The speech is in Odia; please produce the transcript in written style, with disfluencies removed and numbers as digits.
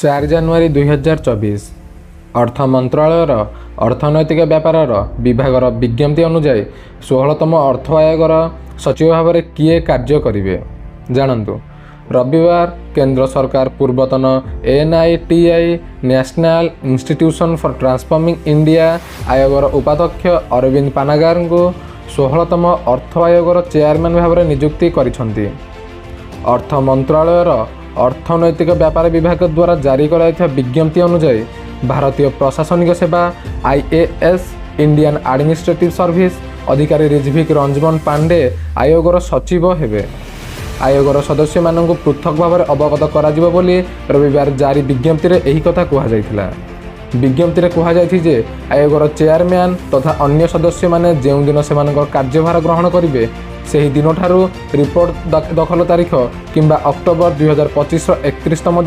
4 ଜାନୁଆରୀ 2024 ଅର୍ଥ ମନ୍ତ୍ରାଳୟର ଅର୍ଥନୈତିକ ବ୍ୟାପାରର ବିଭାଗର ବିଜ୍ଞପ୍ତି ଅନୁଯାୟୀ 16ତମ ଅର୍ଥ ଆୟୋଗର ସଚିବ ଭାବରେ କିଏ କାର୍ଯ୍ୟ କରିବେ ଜାଣନ୍ତୁ। ରବିବାର କେନ୍ଦ୍ର ସରକାର ପୂର୍ବତନ NITI ନ୍ୟାସନାଲ ଇନଷ୍ଟିଟ୍ୟୁସନ ଫର ଟ୍ରାନ୍ସଫର୍ମିଂ ଇଣ୍ଡିଆ ଆୟୋଗର ଉପାଧ୍ୟକ୍ଷ ଅରବିନ୍ଦ ପାନାଗାରଙ୍କୁ 16ତମ ଅର୍ଥ ଆୟୋଗର ଚେୟାରମ୍ୟାନ୍ ଭାବରେ ନିଯୁକ୍ତି କରିଛନ୍ତି। ଅର୍ଥ ମନ୍ତ୍ରାଳୟର ଅର୍ଥନୈତିକ ବ୍ୟାପାର ବିଭାଗ ଦ୍ୱାରା ଜାରି କରାଯାଇଥିବା ବିଜ୍ଞପ୍ତି ଅନୁଯାୟୀ ଭାରତୀୟ ପ୍ରଶାସନିକ ସେବା IAS ଇଣ୍ଡିଆନ୍ ଆଡମିନିଷ୍ଟ୍ରେଟିଭ୍ ସର୍ଭିସ୍ ଅଧିକାରୀ ରିଜଭିକ୍ ରଞ୍ଜନ ପାଣ୍ଡେ ଆୟୋଗର ସଚିବ ହେବେ। ଆୟୋଗର ସଦସ୍ୟମାନଙ୍କୁ ପୃଥକ ଭାବରେ ଅବଗତ କରାଯିବ ବୋଲି ରବିବାର ଜାରି ବିଜ୍ଞପ୍ତିରେ ଏହି କଥା କୁହାଯାଇଥିଲା। ବିଜ୍ଞପ୍ତିରେ କୁହାଯାଇଛି ଯେ ଆୟୋଗର ଚେୟାରମ୍ୟାନ୍ ତଥା ଅନ୍ୟ ସଦସ୍ୟମାନେ ଯେଉଁଦିନ ସେମାନଙ୍କର କାର୍ଯ୍ୟଭାର ଗ୍ରହଣ କରିବେ ସେହି ଦିନଠାରୁ ରିପୋର୍ଟ ଦାଖଲ ତାରିଖ କିମ୍ବା ଅକ୍ଟୋବର 2025ର 31ତମ